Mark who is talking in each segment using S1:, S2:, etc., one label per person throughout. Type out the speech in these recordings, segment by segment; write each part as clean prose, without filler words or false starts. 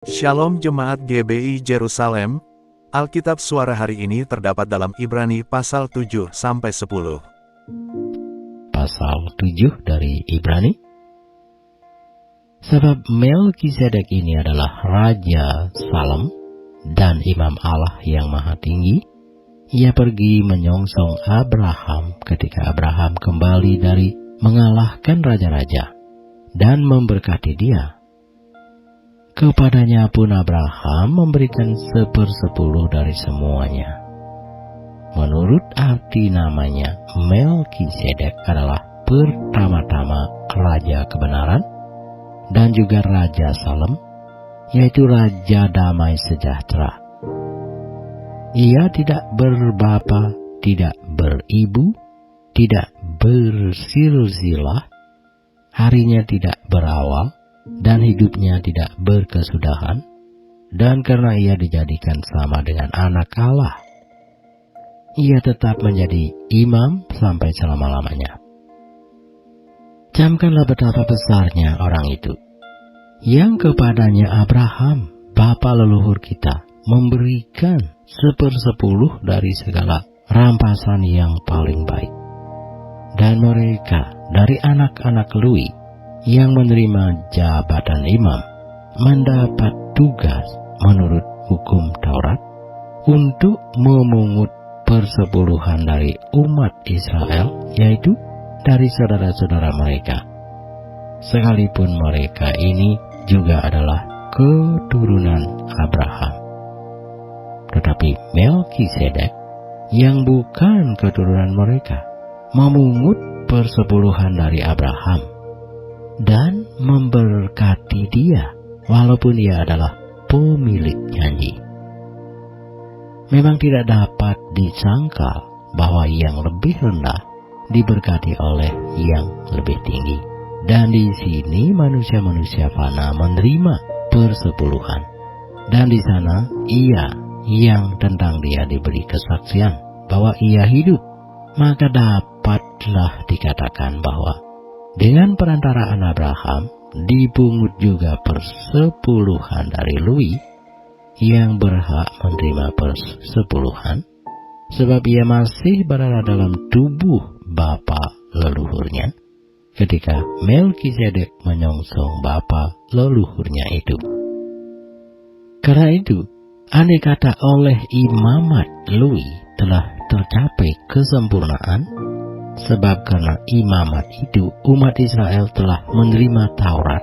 S1: Shalom Jemaat GBI Jerusalem, Alkitab suara hari ini terdapat dalam Ibrani pasal 7-10.
S2: Pasal 7 dari Ibrani. Sebab Melkisedek ini adalah Raja Salem dan Imam Allah yang Maha Tinggi. Ia pergi menyongsong Abraham ketika Abraham kembali dari mengalahkan raja-raja dan memberkati dia. Kepadanya pun Abraham memberikan 1/10 dari semuanya. Menurut arti namanya, Melkisedek adalah pertama-tama Raja Kebenaran dan juga Raja Salem, yaitu Raja Damai Sejahtera. Ia tidak berbapa, tidak beribu, tidak bersilsilah, harinya tidak berawal, dan hidupnya tidak berkesudahan, dan karena ia dijadikan sama dengan anak Allah, ia tetap menjadi imam sampai selama-lamanya. Camkanlah betapa besarnya orang itu, yang kepadanya Abraham, bapa leluhur kita, memberikan 1/10 dari segala rampasan yang paling baik. Dan mereka dari anak-anak Lewi yang menerima jabatan imam mendapat tugas menurut hukum Taurat untuk memungut persepuluhan dari umat Israel, yaitu dari saudara-saudara mereka, sekalipun mereka ini juga adalah keturunan Abraham. Tetapi Melkisedek yang bukan keturunan mereka memungut persepuluhan dari Abraham dan memberkati dia, walaupun ia adalah pemilik janji. Memang tidak dapat disangkal bahwa yang lebih rendah diberkati oleh yang lebih tinggi. Dan di sini manusia-manusia fana menerima persepuluhan. Dan di sana ia yang tentang dia diberi kesaksian bahwa ia hidup. Maka dapatlah dikatakan bahwa dengan perantaraan Abraham dipungut juga persepuluhan dari Lewi yang berhak menerima persepuluhan, sebab ia masih berada dalam tubuh bapa leluhurnya ketika Melkisedek menyongsong bapa leluhurnya itu. Karena itu, andai kata oleh imamat Lewi telah tercapai kesempurnaan, sebab karena imamat itu umat Israel telah menerima Taurat,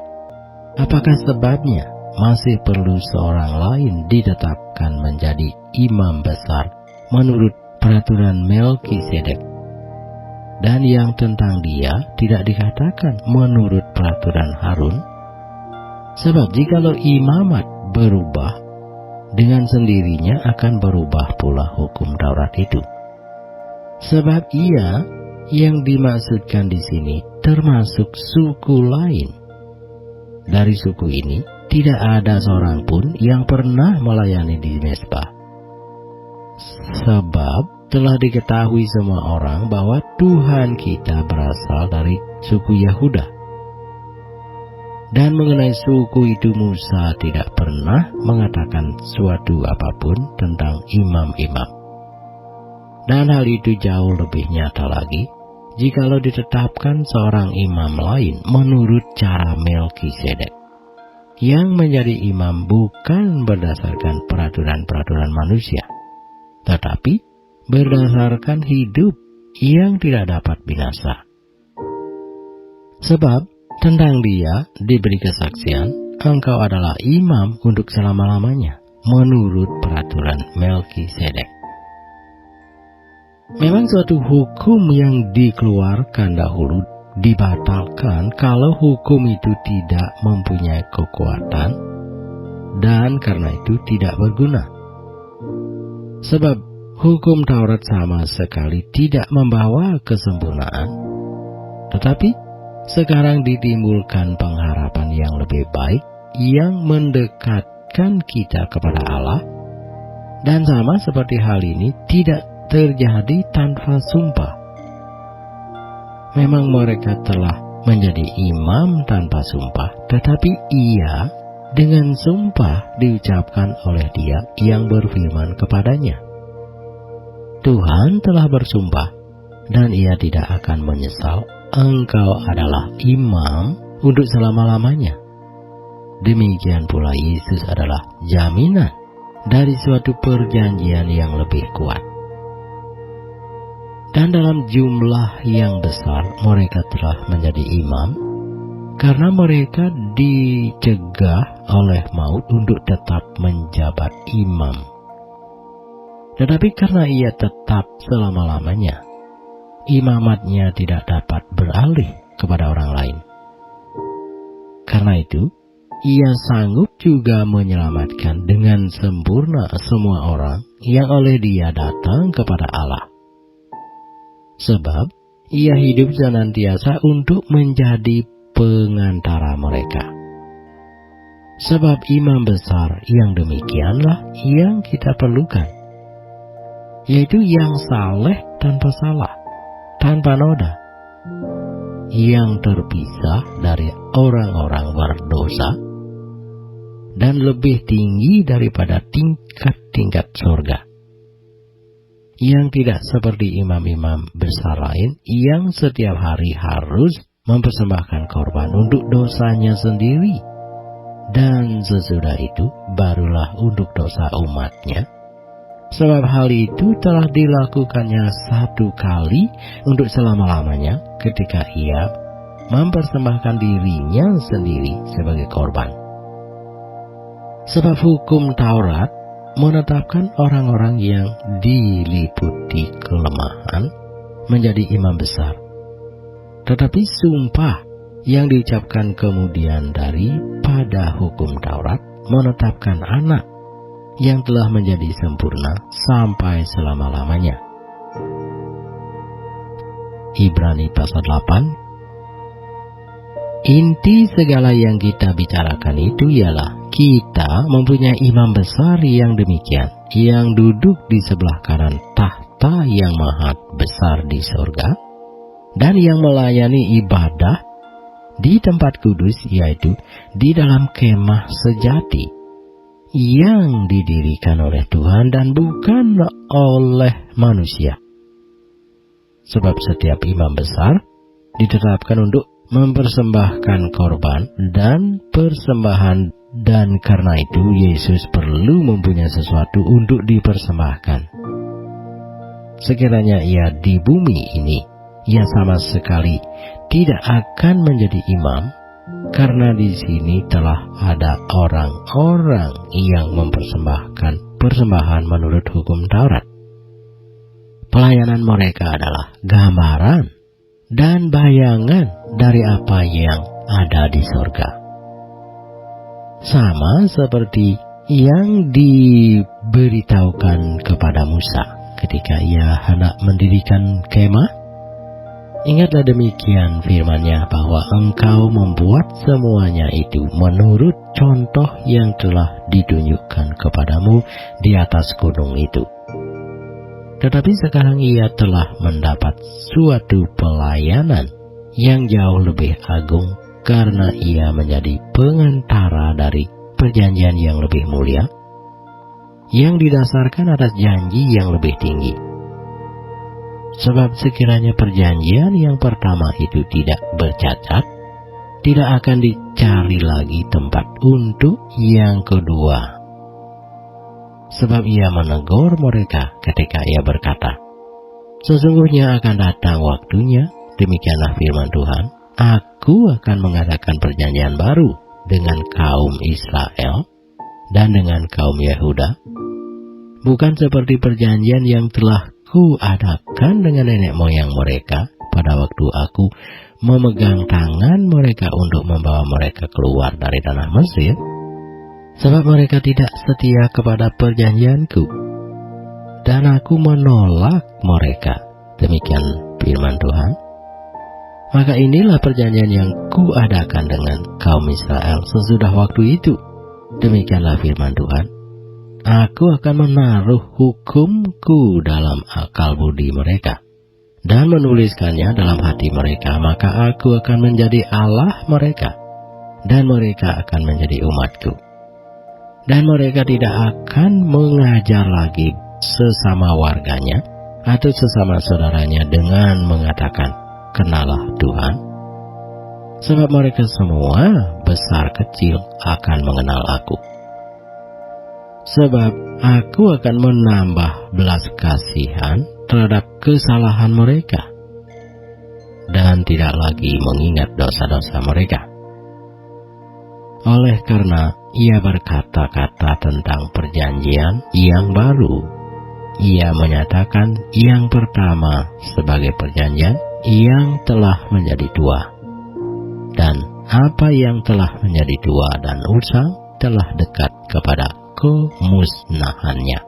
S2: apakah sebabnya masih perlu seorang lain ditetapkan menjadi imam besar menurut peraturan Melkisedek, dan yang tentang dia tidak dikatakan menurut peraturan Harun? Sebab jikalau imamat berubah, dengan sendirinya akan berubah pula hukum Taurat itu. Sebab ia yang dimaksudkan di sini termasuk suku lain. Dari suku ini tidak ada seorang pun yang pernah melayani di mezbah. Sebab telah diketahui semua orang bahwa Tuhan kita berasal dari suku Yahuda. Dan mengenai suku itu Musa tidak pernah mengatakan suatu apapun tentang imam-imam. Dan hal itu jauh lebih nyata lagi jikalau ditetapkan seorang imam lain menurut cara Melkisedek, yang menjadi imam bukan berdasarkan peraturan-peraturan manusia, tetapi berdasarkan hidup yang tidak dapat binasa. Sebab tentang dia diberi kesaksian, engkau adalah imam untuk selama-lamanya menurut peraturan Melkisedek. Memang suatu hukum yang dikeluarkan dahulu dibatalkan kalau hukum itu tidak mempunyai kekuatan dan karena itu tidak berguna. Sebab hukum Taurat sama sekali tidak membawa kesempurnaan, tetapi sekarang ditimbulkan pengharapan yang lebih baik yang mendekatkan kita kepada Allah, dan sama seperti hal ini tidak terjadi tanpa sumpah. Memang mereka telah menjadi imam tanpa sumpah, tetapi ia dengan sumpah diucapkan oleh Dia yang berfirman kepadanya, Tuhan telah bersumpah, dan Ia tidak akan menyesal, engkau adalah imam untuk selama-lamanya. Demikian pula Yesus adalah jaminan dari suatu perjanjian yang lebih kuat. Dan dalam jumlah yang besar mereka telah menjadi imam, karena mereka dicegah oleh maut untuk tetap menjabat imam. Tetapi karena ia tetap selama-lamanya, imamatnya tidak dapat beralih kepada orang lain. Karena itu, ia sanggup juga menyelamatkan dengan sempurna semua orang yang oleh Dia datang kepada Allah. Sebab ia hidup senantiasa untuk menjadi pengantara mereka. Sebab imam besar yang demikianlah yang kita perlukan, yaitu yang saleh tanpa salah, tanpa noda, yang terpisah dari orang-orang berdosa, dan lebih tinggi daripada tingkat-tingkat surga, yang tidak seperti imam-imam besar lain yang setiap hari harus mempersembahkan korban untuk dosanya sendiri, dan sesudah itu barulah untuk dosa umatnya. Sebab hal itu telah dilakukannya satu kali untuk selama-lamanya ketika ia mempersembahkan dirinya sendiri sebagai korban. Sebab hukum Taurat menetapkan orang-orang yang diliputi kelemahan menjadi imam besar. Tetapi sumpah yang diucapkan kemudian daripada hukum Taurat menetapkan anak yang telah menjadi sempurna sampai selama-lamanya. Ibrani pasal 8. Inti segala yang kita bicarakan itu ialah kita mempunyai imam besar yang demikian, yang duduk di sebelah kanan tahta yang maha besar di surga, dan yang melayani ibadah di tempat kudus, yaitu di dalam kemah sejati, yang didirikan oleh Tuhan dan bukan oleh manusia. Sebab setiap imam besar ditetapkan untuk mempersembahkan korban dan persembahan, dan karena itu Yesus perlu mempunyai sesuatu untuk dipersembahkan. Sekiranya ia di bumi ini, ia sama sekali tidak akan menjadi imam, karena di sini telah ada orang-orang yang mempersembahkan persembahan menurut hukum Taurat. Pelayanan mereka adalah gambaran dan bayangan dari apa yang ada di surga. Sama seperti yang diberitahukan kepada Musa ketika ia hendak mendirikan kemah. Ingatlah demikian firman-Nya, bahwa engkau membuat semuanya itu menurut contoh yang telah ditunjukkan kepadamu di atas gunung itu. Tetapi sekarang ia telah mendapat suatu pelayanan yang jauh lebih agung, karena ia menjadi pengantara dari perjanjian yang lebih mulia, yang didasarkan atas janji yang lebih tinggi. Sebab sekiranya perjanjian yang pertama itu tidak bercacat, tidak akan dicari lagi tempat untuk yang kedua. Sebab ia menegur mereka ketika ia berkata, sesungguhnya akan datang waktunya, demikianlah firman Tuhan, aku akan mengadakan perjanjian baru dengan kaum Israel dan dengan kaum Yehuda, bukan seperti perjanjian yang telah kuadakan dengan nenek moyang mereka pada waktu aku memegang tangan mereka untuk membawa mereka keluar dari tanah Mesir. Sebab mereka tidak setia kepada perjanjianku, dan aku menolak mereka. Demikian firman Tuhan. Maka inilah perjanjian yang kuadakan dengan kaum Israel sesudah waktu itu. Demikianlah firman Tuhan. Aku akan menaruh hukumku dalam akal budi mereka, dan menuliskannya dalam hati mereka. Maka aku akan menjadi Allah mereka, dan mereka akan menjadi umatku. Dan mereka tidak akan mengajar lagi sesama warganya atau sesama saudaranya dengan mengatakan, "Kenalah Tuhan." Sebab mereka semua besar kecil akan mengenal aku. Sebab aku akan menambah belas kasihan terhadap kesalahan mereka dan tidak lagi mengingat dosa-dosa mereka. Oleh karena ia berkata-kata tentang perjanjian yang baru, ia menyatakan yang pertama sebagai perjanjian yang telah menjadi tua. Dan apa yang telah menjadi tua dan usang telah dekat kepada kemusnahannya.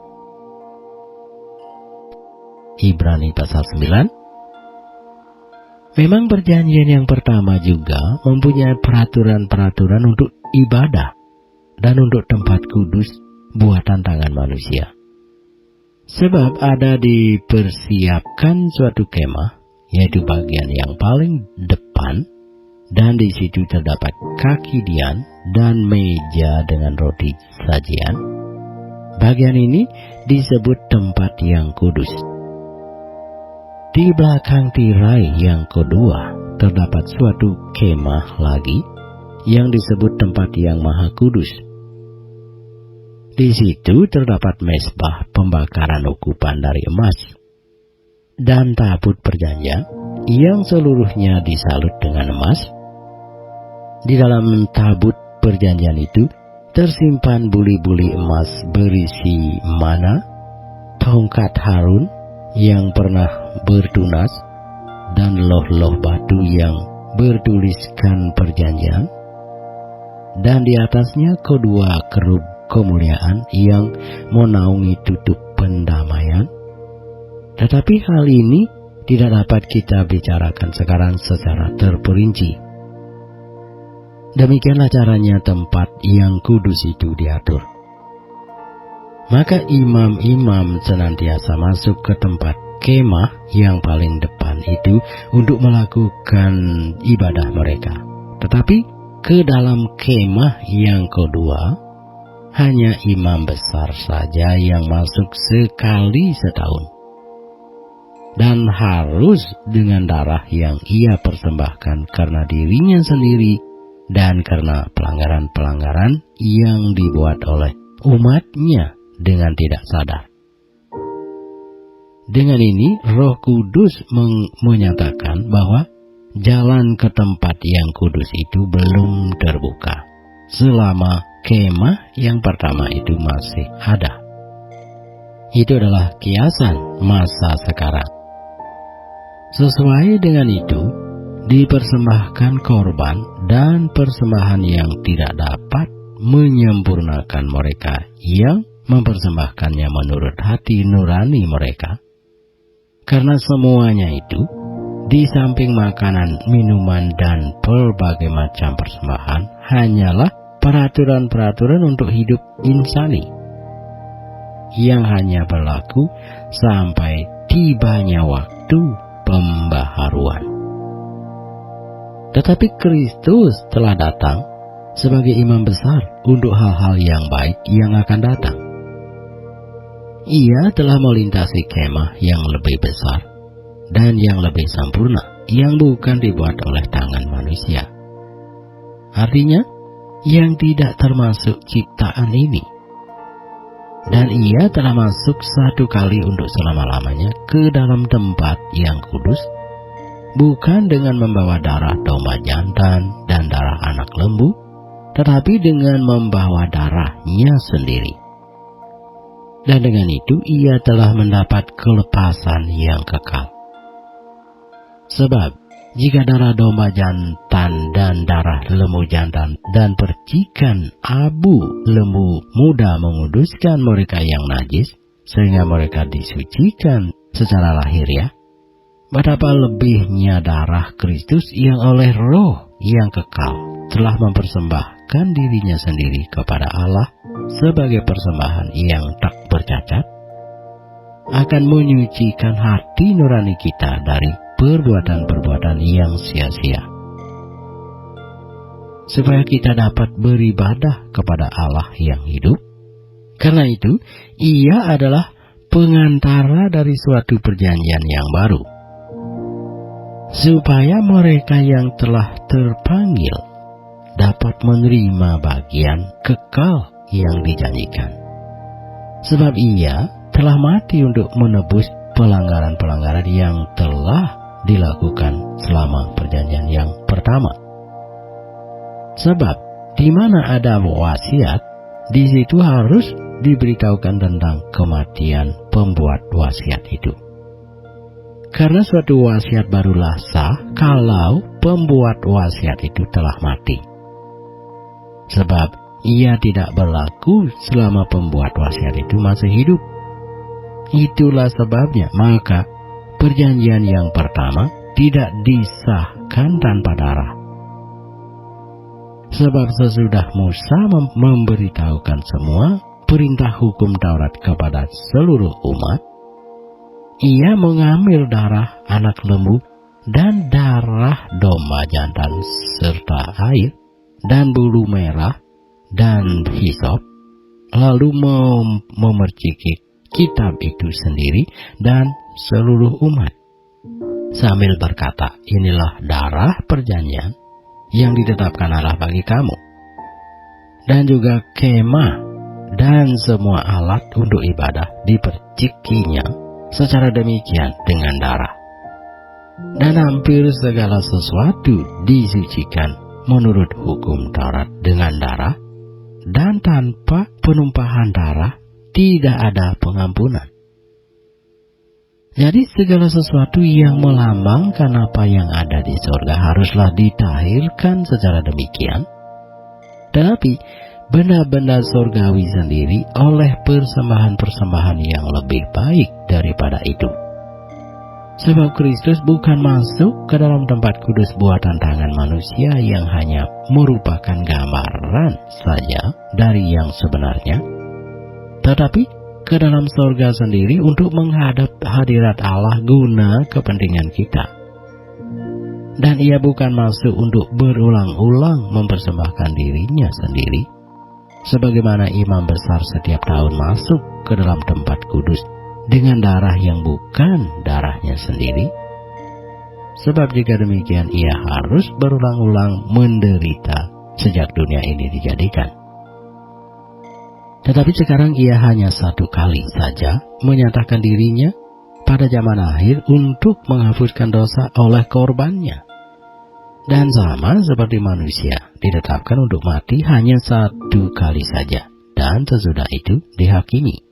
S2: Ibrani pasal 9. Memang perjanjian yang pertama juga mempunyai peraturan-peraturan untuk ibadah dan untuk tempat kudus buatan tangan manusia. Sebab ada dipersiapkan suatu kemah, yaitu bagian yang paling depan, dan di situ terdapat kaki dian dan meja dengan roti sajian. Bagian ini disebut tempat yang kudus. Di belakang tirai yang kedua terdapat suatu kemah lagi yang disebut tempat yang maha kudus. Di situ terdapat mezbah pembakaran ukupan dari emas dan tabut perjanjian yang seluruhnya disalut dengan emas. Di dalam tabut perjanjian itu tersimpan buli-buli emas berisi mana, tongkat Harun yang pernah bertunas, dan loh-loh batu yang bertuliskan perjanjian, dan di atasnya kedua kerub kemuliaan yang menaungi tutup pendamaian. Tetapi hal ini tidak dapat kita bicarakan sekarang secara terperinci. Demikianlah caranya tempat yang kudus itu diatur. Maka imam-imam senantiasa masuk ke tempat kemah yang paling depan itu untuk melakukan ibadah mereka. Tetapi ke dalam kemah yang kedua, hanya imam besar saja yang masuk sekali setahun. Dan harus dengan darah yang ia persembahkan karena dirinya sendiri dan karena pelanggaran-pelanggaran yang dibuat oleh umatnya dengan tidak sadar. Dengan ini Roh Kudus menyatakan bahwa jalan ke tempat yang kudus itu belum terbuka selama kemah yang pertama itu masih ada. Itu adalah kiasan masa sekarang. Sesuai dengan itu, dipersembahkan korban dan persembahan yang tidak dapat menyempurnakan mereka yang mempersembahkannya menurut hati nurani mereka. Karena semuanya itu, di samping makanan, minuman, dan berbagai macam persembahan, hanyalah peraturan-peraturan untuk hidup insani yang hanya berlaku sampai tibanya waktu pembaharuan. Tetapi Kristus telah datang sebagai imam besar untuk hal-hal yang baik yang akan datang. Ia telah melintasi kemah yang lebih besar dan yang lebih sempurna, yang bukan dibuat oleh tangan manusia. Artinya, yang tidak termasuk ciptaan ini. Dan ia telah masuk satu kali untuk selama-lamanya ke dalam tempat yang kudus, bukan dengan membawa darah domba jantan dan darah anak lembu, tetapi dengan membawa darahnya sendiri. Dan dengan itu ia telah mendapat kelepasan yang kekal. Sebab jika darah domba jantan dan darah lembu jantan dan percikan abu lembu muda menguduskan mereka yang najis, sehingga mereka disucikan secara lahiriah, betapa lebihnya darah Kristus yang oleh Roh yang kekal telah mempersembahkan dirinya sendiri kepada Allah sebagai persembahan yang tak bercacat, akan menyucikan hati nurani kita dari perbuatan-perbuatan yang sia-sia. supaya kita dapat beribadah kepada Allah yang hidup. Karena itu, Ia adalah pengantara dari suatu perjanjian yang baru, supaya mereka yang telah terpanggil dapat menerima bagian kekal yang dijanjikan. Sebab Ia telah mati untuk menebus pelanggaran-pelanggaran yang telah dilakukan selama perjanjian yang pertama. Sebab di mana ada wasiat, di situ harus diberitahukan tentang kematian pembuat wasiat itu. Karena suatu wasiat barulah sah kalau pembuat wasiat itu telah mati. Sebab ia tidak berlaku selama pembuat wasiat itu masih hidup. Itulah sebabnya maka perjanjian yang pertama tidak disahkan tanpa darah. Sebab sesudah Musa memberitahukan semua perintah hukum Taurat kepada seluruh umat, ia mengambil darah anak lembu dan darah domba jantan serta air dan bulu merah dan hisop, lalu memerciki kitab itu sendiri dan seluruh umat, sambil berkata, inilah darah perjanjian yang ditetapkan Allah bagi kamu. Dan juga kemah dan semua alat untuk ibadah dipercikinya secara demikian dengan darah. Dan hampir segala sesuatu disucikan menurut hukum Taurat dengan darah, dan tanpa penumpahan darah tidak ada pengampunan. Jadi segala sesuatu yang melambangkan apa yang ada di surga haruslah ditahirkan secara demikian. Tetapi benda-benda surgawi sendiri oleh persembahan-persembahan yang lebih baik daripada itu. Sebab Kristus bukan masuk ke dalam tempat kudus buatan tangan manusia yang hanya merupakan gambaran saja dari yang sebenarnya, tetapi ke dalam sorga sendiri untuk menghadap hadirat Allah guna kepentingan kita. Dan ia bukan masuk untuk berulang-ulang mempersembahkan dirinya sendiri, sebagaimana imam besar setiap tahun masuk ke dalam tempat kudus dengan darah yang bukan darahnya sendiri. Sebab jika demikian ia harus berulang-ulang menderita sejak dunia ini dijadikan. Tetapi sekarang ia hanya satu kali saja menyatakan dirinya pada zaman akhir untuk menghapuskan dosa oleh korbannya. Dan sama seperti manusia ditetapkan untuk mati hanya satu kali saja, dan sesudah itu dihakimi.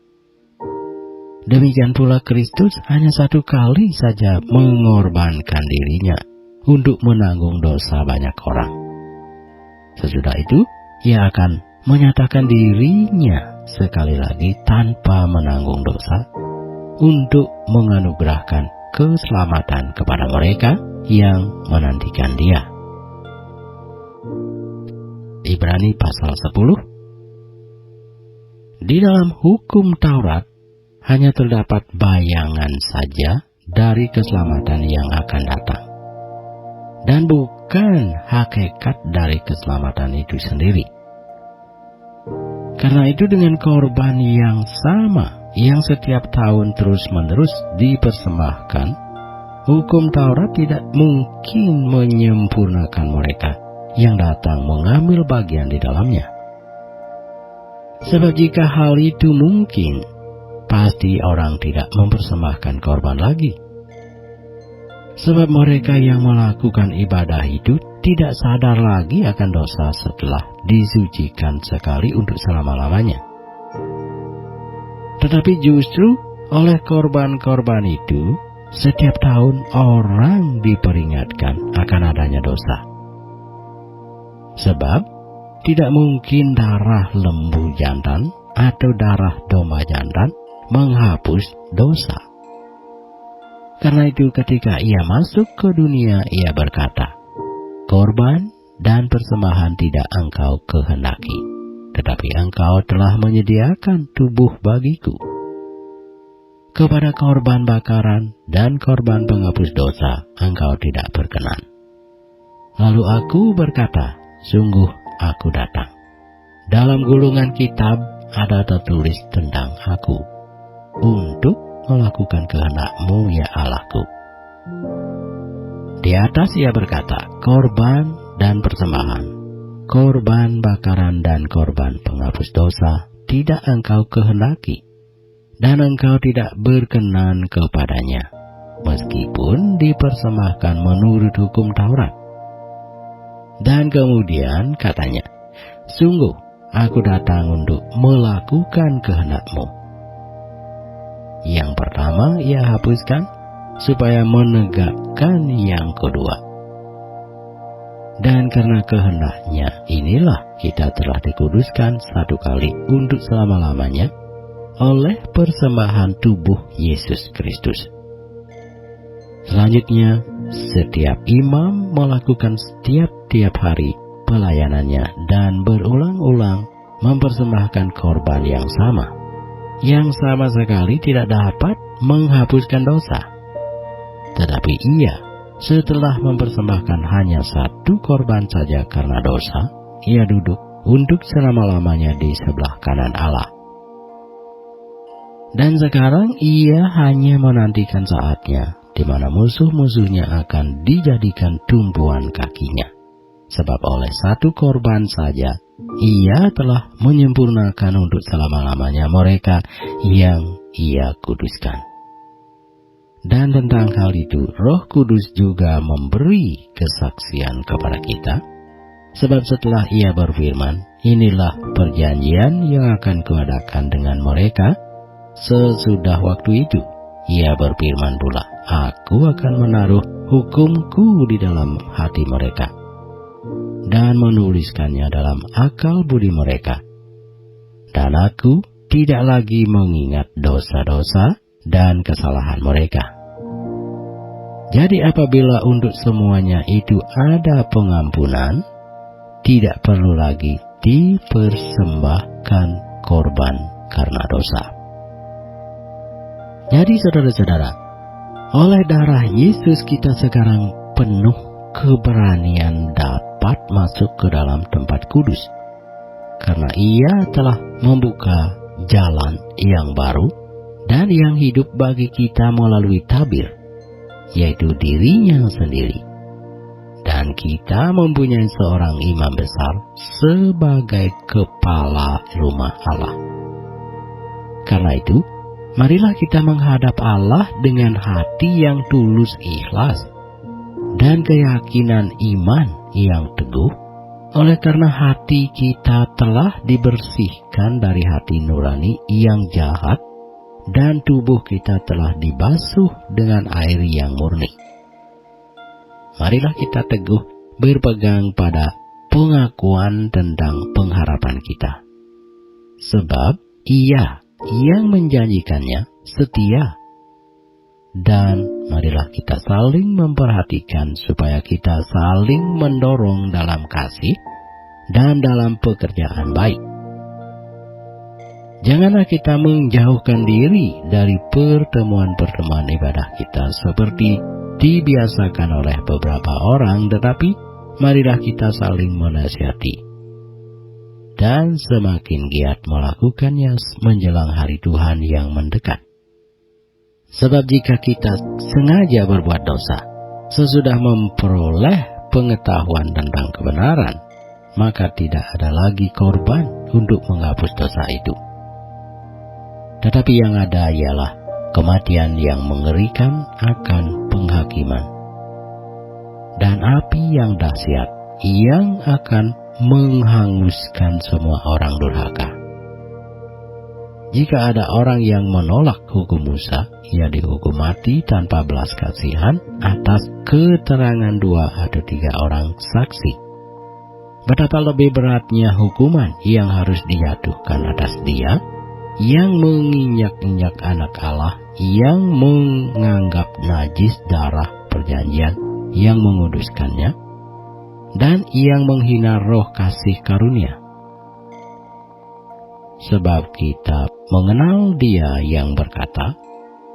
S2: Demikian pula Kristus hanya satu kali saja mengorbankan dirinya untuk menanggung dosa banyak orang. Sesudah itu ia akan menyatakan dirinya sekali lagi tanpa menanggung dosa untuk menganugerahkan keselamatan kepada mereka yang menantikan Dia. Ibrani pasal 10. Di dalam hukum Taurat hanya terdapat bayangan saja dari keselamatan yang akan datang, dan bukan hakikat dari keselamatan itu sendiri. Karena itu dengan korban yang sama yang setiap tahun terus-menerus dipersembahkan, hukum Taurat tidak mungkin menyempurnakan mereka yang datang mengambil bagian di dalamnya. Sebab jika hal itu mungkin, pasti orang tidak mempersembahkan korban lagi. Sebab mereka yang melakukan ibadah itu tidak sadar lagi akan dosa setelah disucikan sekali untuk selama-lamanya. Tetapi justru oleh korban-korban itu, setiap tahun orang diperingatkan akan adanya dosa. Sebab tidak mungkin darah lembu jantan atau darah domba jantan menghapus dosa. Karena itu ketika ia masuk ke dunia, ia berkata, korban dan persembahan tidak engkau kehendaki, tetapi engkau telah menyediakan tubuh bagiku. Kepada korban bakaran dan korban penghapus dosa engkau tidak berkenan. Lalu aku berkata, sungguh aku datang. Dalam gulungan kitab ada tertulis tentang aku, untuk melakukan kehendak-Mu ya Allahku. Di atas ia berkata, korban dan persembahan, korban bakaran dan korban penghapus dosa tidak Engkau kehendaki, dan Engkau tidak berkenan kepadanya, meskipun dipersembahkan menurut hukum Taurat. Dan kemudian katanya, sungguh aku datang untuk melakukan kehendak-Mu. Yang pertama ia hapuskan, supaya menegakkan yang kedua. Dan karena kehendak-Nya inilah kita telah dikuduskan satu kali untuk selama-lamanya oleh persembahan tubuh Yesus Kristus. Selanjutnya, setiap imam melakukan setiap hari pelayanannya dan berulang-ulang mempersembahkan korban yang sama sekali tidak dapat menghapuskan dosa. Tetapi ia, setelah mempersembahkan hanya satu korban saja karena dosa, ia duduk untuk selama-lamanya di sebelah kanan Allah. Dan sekarang ia hanya menantikan saatnya di mana musuh-musuhnya akan dijadikan tumpuan kakinya. Sebab oleh satu korban saja, ia telah menyempurnakan untuk selama-lamanya mereka yang ia kuduskan. Dan tentang hal itu, Roh Kudus juga memberi kesaksian kepada kita. Sebab setelah ia berfirman, inilah perjanjian yang akan kuadakan dengan mereka sesudah waktu itu. Ia berfirman pula, aku akan menaruh hukumku di dalam hati mereka, dan menuliskannya dalam akal budi mereka. Dan aku tidak lagi mengingat dosa-dosa dan kesalahan mereka. Jadi apabila untuk semuanya itu ada pengampunan, tidak perlu lagi dipersembahkan korban karena dosa. Jadi saudara-saudara, oleh darah Yesus kita sekarang penuh keberanian dapat masuk ke dalam tempat kudus. Karena ia telah membuka jalan yang baru dan yang hidup bagi kita melalui tabir, yaitu dirinya sendiri. Dan kita mempunyai seorang imam besar sebagai kepala rumah Allah. Karena itu, marilah kita menghadap Allah dengan hati yang tulus ikhlas dan keyakinan iman yang teguh, oleh karena hati kita telah dibersihkan dari hati nurani yang jahat, dan tubuh kita telah dibasuh dengan air yang murni. Marilah kita teguh berpegang pada pengakuan tentang pengharapan kita. Sebab Ia yang menjanjikannya setia. Dan marilah kita saling memperhatikan supaya kita saling mendorong dalam kasih dan dalam pekerjaan baik. Janganlah kita menjauhkan diri dari pertemuan-pertemuan ibadah kita seperti dibiasakan oleh beberapa orang, tetapi marilah kita saling menasihati. Dan semakin giat melakukannya menjelang hari Tuhan yang mendekat. Sebab jika kita sengaja berbuat dosa, sesudah memperoleh pengetahuan tentang kebenaran, maka tidak ada lagi korban untuk menghapus dosa itu. Tetapi yang ada ialah kematian yang mengerikan akan penghakiman, dan api yang dahsyat yang akan menghanguskan semua orang durhaka. Jika ada orang yang menolak hukum Musa, ia dihukum mati tanpa belas kasihan atas keterangan 2 atau 3 orang saksi. Betapa lebih beratnya hukuman yang harus dijatuhkan atas dia yang menginjak-injak anak Allah, yang menganggap najis darah perjanjian yang menguduskannya, dan yang menghina roh kasih karunia. Sebab kita mengenal Dia yang berkata,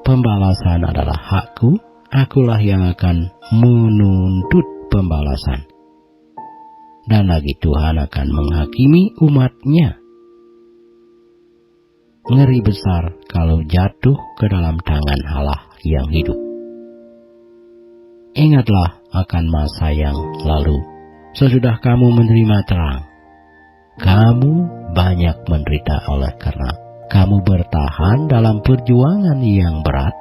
S2: pembalasan adalah hakku, akulah yang akan menuntut pembalasan. dan lagi Tuhan akan menghakimi umat-Nya. Ngeri besar kalau jatuh ke dalam tangan Allah yang hidup. Ingatlah akan masa yang lalu, sesudah kamu menerima terang. Kamu banyak menderita oleh karena kamu bertahan dalam perjuangan yang berat,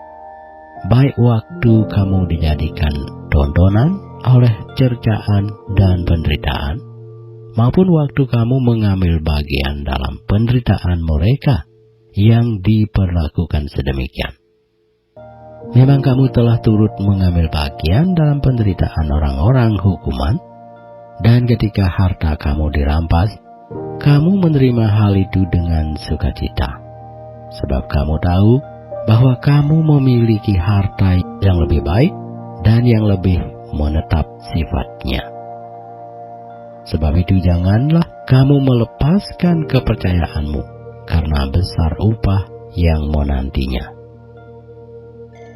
S2: baik waktu kamu dijadikan tontonan oleh cercaan dan penderitaan, maupun waktu kamu mengambil bagian dalam penderitaan mereka yang diperlakukan sedemikian. Memang kamu telah turut mengambil bagian dalam penderitaan orang-orang hukuman, dan ketika harta kamu dirampas, kamu menerima hal itu dengan sukacita. Sebab kamu tahu bahwa kamu memiliki harta yang lebih baik dan yang lebih menetap sifatnya. Sebab itu janganlah kamu melepaskan kepercayaanmu, karena besar upah yang menantinya.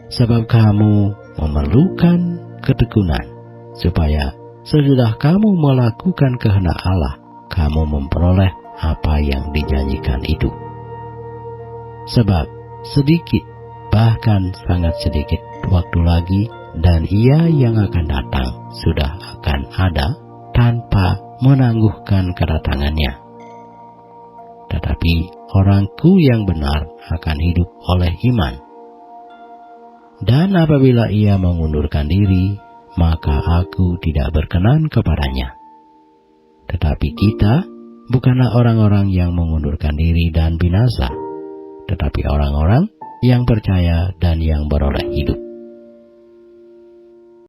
S2: Sebab kamu memerlukan ketekunan, supaya sesudah kamu melakukan kehendak Allah, kamu memperoleh apa yang dijanjikan itu. Sebab sedikit, bahkan sangat sedikit waktu lagi, dan Ia yang akan datang sudah akan ada tanpa menangguhkan kedatangannya. Tetapi orangku yang benar akan hidup oleh iman. Dan apabila ia mengundurkan diri, maka aku tidak berkenan kepadanya. Tetapi kita bukanlah orang-orang yang mengundurkan diri dan binasa, tetapi orang-orang yang percaya dan yang beroleh hidup.